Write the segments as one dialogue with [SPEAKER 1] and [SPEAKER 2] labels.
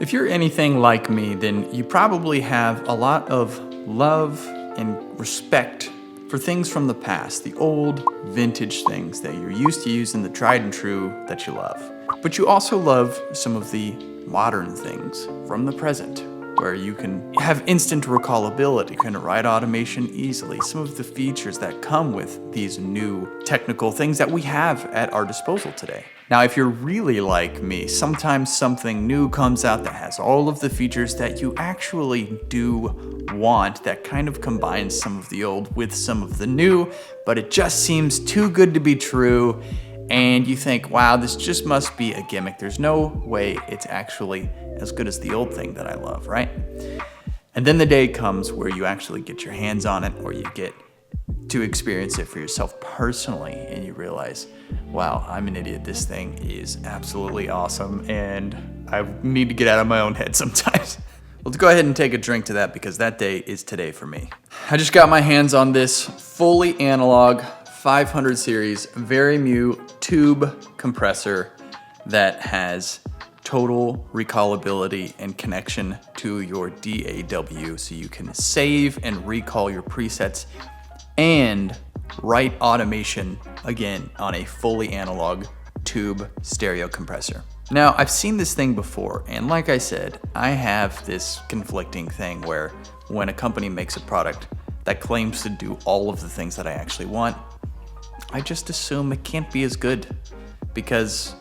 [SPEAKER 1] If you're anything like me, then you probably have a lot of love and respect for things from the past, the old vintage things that you're used to using, the tried and true that you love. But you also love some of the modern things from the present, where you can have instant recallability, you can write automation easily, some of the features that come with these new technical things that we have at our disposal today. Now, if you're really like me, sometimes something new comes out that has all of the features that you actually do want, that kind of combines some of the old with some of the new, but it just seems too good to be true, and you think, wow, this just must be a gimmick. There's no way it's actually as good as the old thing that I love, right? And then the day comes where you actually get your hands on it, or you get to experience it for yourself personally, and you realize, wow, I'm an idiot. This thing is absolutely awesome, and I need to get out of my own head sometimes. Let's go ahead and take a drink to that, because that day is today for me. I just got my hands on this fully analog 500 series vari-mu tube compressor that has total recallability and connection to your DAW, so you can save and recall your presets and write automation again on a fully analog tube stereo compressor. Now, I've seen this thing before, and like I said, I have this conflicting thing where when a company makes a product that claims to do all of the things that I actually want, I just assume it can't be as good, because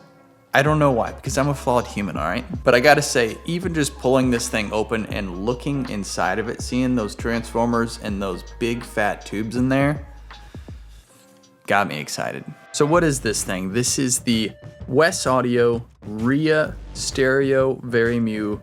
[SPEAKER 1] I don't know why, because I'm a flawed human, all right? But I gotta say, even just pulling this thing open and looking inside of it, seeing those transformers and those big fat tubes in there, got me excited. So what is this thing? This is the Wes Audio Rhea Stereo vari-mu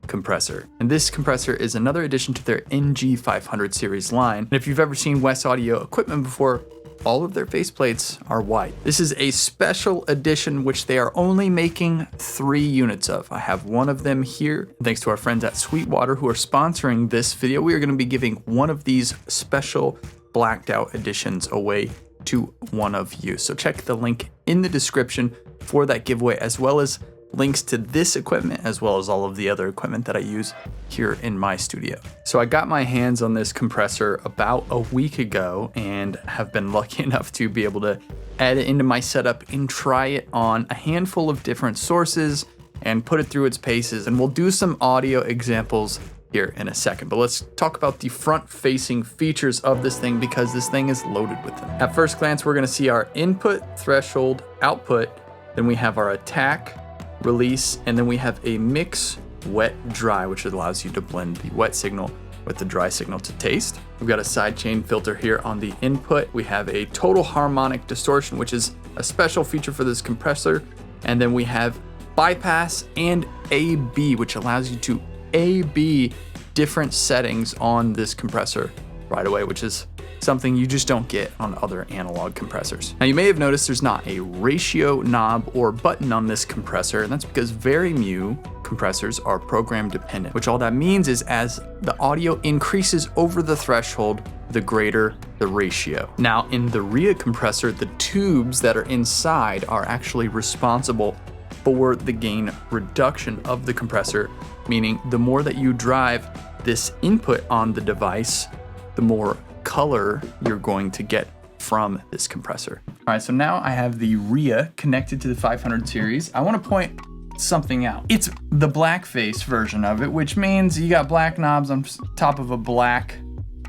[SPEAKER 1] compressor. And this compressor is another addition to their NG500 series line. And if you've ever seen Wes Audio equipment before, all of their faceplates are white. This is a special edition which they are only making 3 units of. I have one of them here. Thanks to our friends at Sweetwater who are sponsoring this video, we are going to be giving one of these special blacked out editions away to one of you. So check the link in the description for that giveaway, as well as links to this equipment, as well as all of the other equipment that I use here in my studio. So I got my hands on this compressor about a week ago and have been lucky enough to be able to add it into my setup and try it on a handful of different sources and put it through its paces. And we'll do some audio examples here in a second, but let's talk about the front-facing features of this thing, because this thing is loaded with them. At first glance, we're gonna see our input, threshold, output, then we have our attack, release, and then we have a mix wet dry, which allows you to blend the wet signal with the dry signal to taste. We've got a sidechain filter here on the input. We have a total harmonic distortion, which is a special feature for this compressor. And then we have bypass and AB, which allows you to AB different settings on this compressor right away, which is something you just don't get on other analog compressors. Now, you may have noticed there's not a ratio knob or button on this compressor, and that's because vari-mu compressors are program dependent, which all that means is as the audio increases over the threshold, the greater the ratio. Now, in the Rhea compressor, the tubes that are inside are actually responsible for the gain reduction of the compressor, meaning the more that you drive this input on the device, the more color you're going to get from this compressor. All right, so now I have the Rhea connected to the 500 series. I want to point something out. It's the blackface version of it, which means you got black knobs on top of a black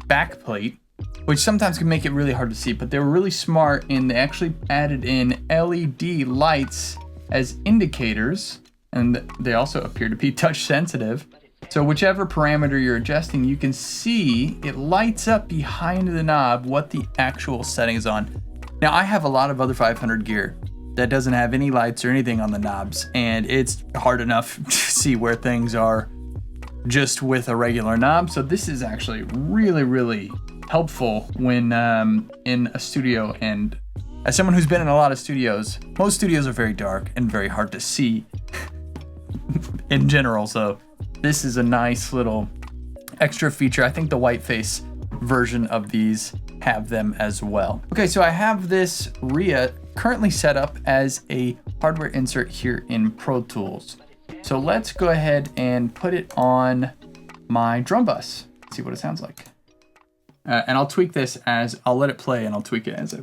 [SPEAKER 1] backplate, which sometimes can make it really hard to see, but they were really smart and they actually added in LED lights as indicators, and they also appear to be touch sensitive. So whichever parameter you're adjusting, you can see it lights up behind the knob what the actual setting is on. Now, I have a lot of other 500 gear that doesn't have any lights or anything on the knobs, and it's hard enough to see where things are just with a regular knob. So this is actually really, really helpful when in a studio. And as someone who's been in a lot of studios, most studios are very dark and very hard to see in general. So this is a nice little extra feature. I think the whiteface version of these have them as well. Okay, so I have this Rhea currently set up as a hardware insert here in Pro Tools. So let's go ahead and put it on my drum bus. See what it sounds like. And I'll tweak this as, I'll let it play and I'll tweak it as I...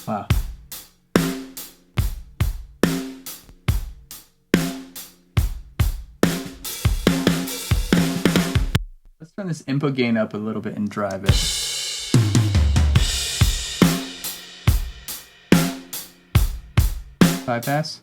[SPEAKER 1] Wow. Let's turn this input gain up a little bit and drive it. Bypass.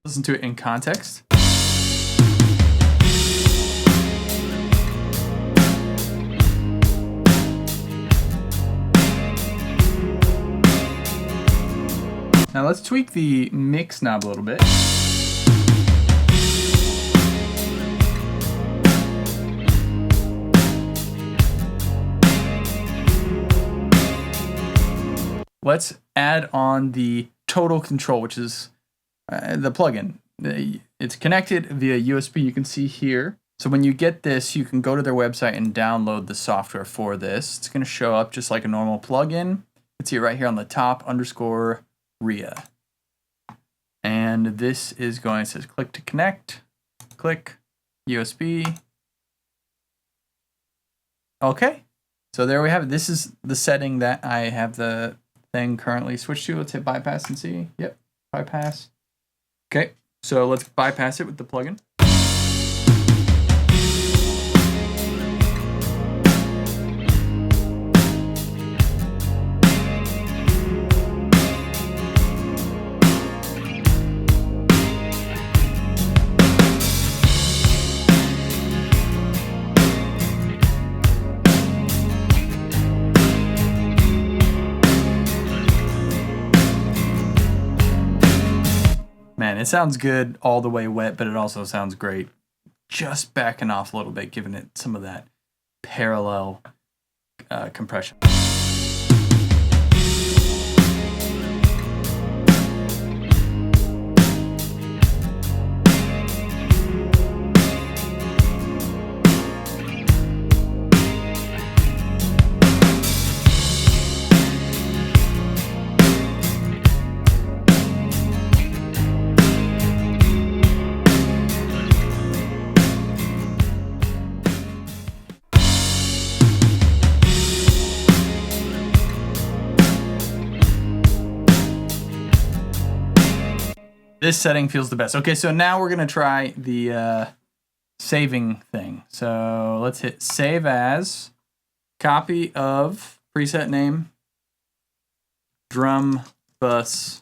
[SPEAKER 1] Listen to it in context. Now let's tweak the mix knob a little bit. Let's add on the total control, which is the plugin. It's connected via USB, you can see here. So when you get this, you can go to their website and download the software for this. It's going to show up just like a normal plugin. You can see it right here on the top, _ Rhea. And this is going, it says click to connect, click, USB. Okay, so there we have it. This is the setting that I have the thing currently switched to. Let's hit bypass and see. Yep, bypass. Okay, so let's bypass it with the plugin. Man, it sounds good all the way wet, but it also sounds great just backing off a little bit, giving it some of that parallel compression. This setting feels the best. Okay, so now we're gonna try the saving thing. So let's hit save as, copy of preset name, drum bus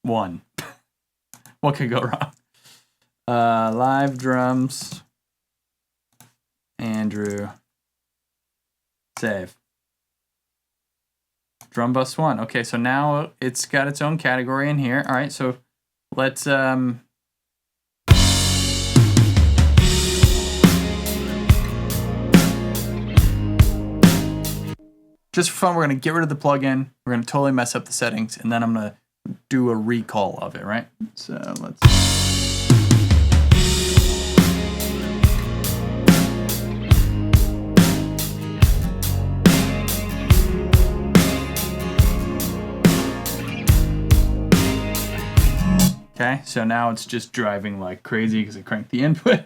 [SPEAKER 1] 1. What could go wrong? Live drums, Andrew, save. Drum bus 1. Okay, so now it's got its own category in here. All right, so let's just for fun, we're gonna get rid of the plugin. We're gonna totally mess up the settings, and then I'm gonna do a recall of it, right? So let's. Okay, so now it's just driving like crazy because I cranked the input.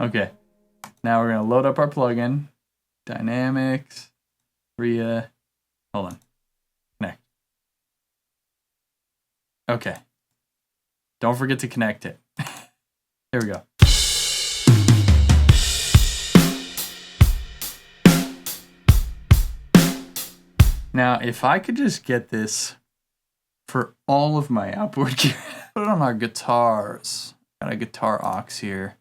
[SPEAKER 1] Okay, now we're gonna load up our plugin. Dynamics, Rhea, hold on, connect. Okay, don't forget to connect it. There we go. Now, if I could just get this for all of my outboard gear, put it on our guitars. Got a guitar aux here.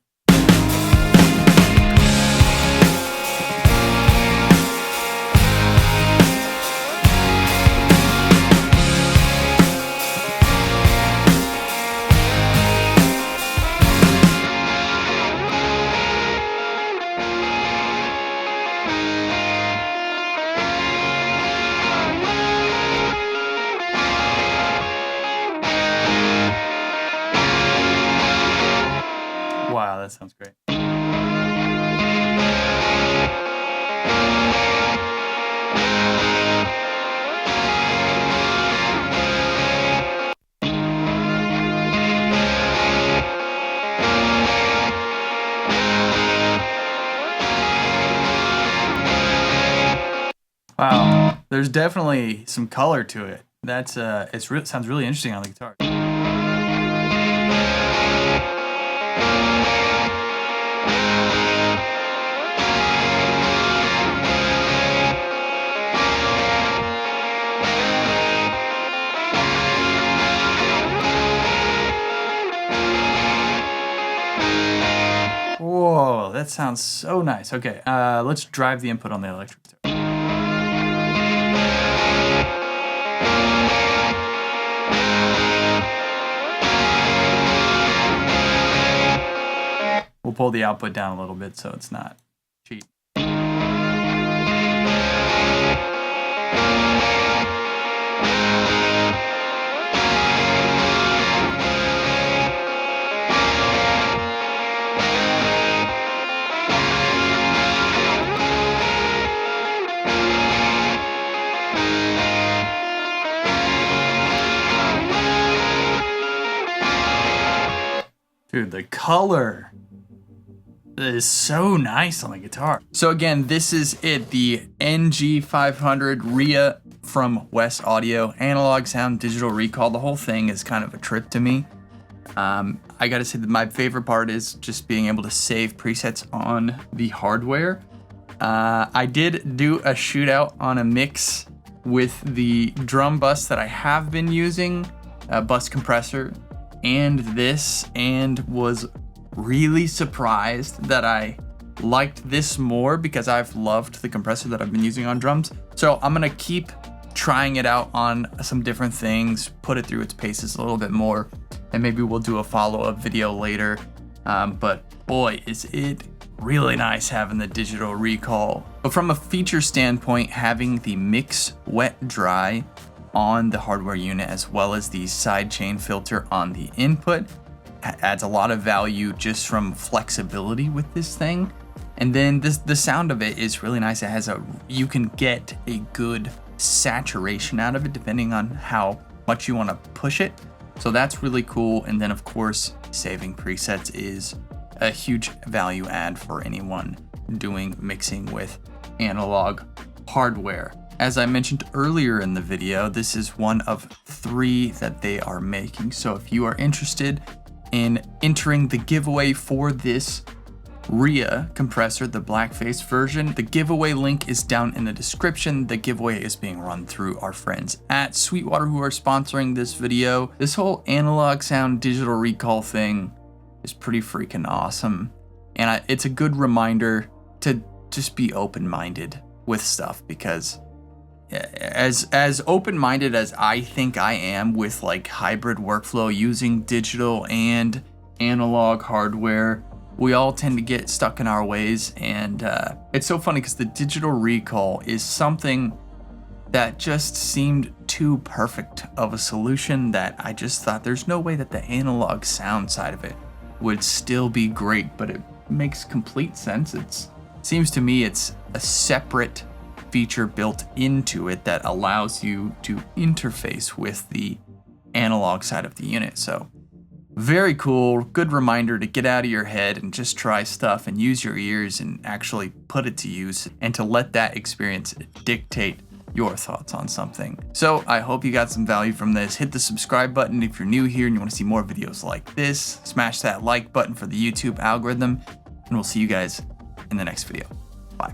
[SPEAKER 1] sounds great. Wow, there's definitely some color to it. That's sounds really interesting on the guitar. Whoa, that sounds so nice. Okay, let's drive the input on the electric guitar. We'll pull the output down a little bit so it's not cheap. Dude, the color is so nice on the guitar. So again, this is it, the NG500 Rhea from West Audio. Analog sound, digital recall. The whole thing is kind of a trip to me. I gotta say that my favorite part is just being able to save presets on the hardware. I did do a shootout on a mix with the drum bus that I have been using, bus compressor, and this, and was really surprised that I liked this more because I've loved the compressor that I've been using on drums. So I'm gonna keep trying it out on some different things, put it through its paces a little bit more, and maybe we'll do a follow-up video later. But boy, is it really nice having the digital recall. But from a feature standpoint, having the mix wet dry on the hardware unit as well as the sidechain filter on the input adds a lot of value just from flexibility with this thing. And then the sound of it is really nice. It has you can get a good saturation out of it depending on how much you want to push it. So that's really cool. And then of course, saving presets is a huge value add for anyone doing mixing with analog hardware. As I mentioned earlier in the video, this is one of 3 that they are making. So if you are interested in entering the giveaway for this Rhea compressor, the blackface version, the giveaway link is down in the description. The giveaway is being run through our friends at Sweetwater who are sponsoring this video. This whole analog sound digital recall thing is pretty freaking awesome. And it's a good reminder to just be open-minded with stuff, because as open-minded as I think I am with like hybrid workflow using digital and analog hardware, we all tend to get stuck in our ways. And it's so funny because the digital recall is something that just seemed too perfect of a solution that I just thought there's no way that the analog sound side of it would still be great, but it makes complete sense. It seems to me it's a separate feature built into it that allows you to interface with the analog side of the unit. So very cool, good reminder to get out of your head and just try stuff and use your ears and actually put it to use, and to let that experience dictate your thoughts on something. So I hope you got some value from this. Hit the subscribe button if you're new here and you want to see more videos like this. Smash that like button for the YouTube algorithm, and we'll see you guys in the next video. Bye.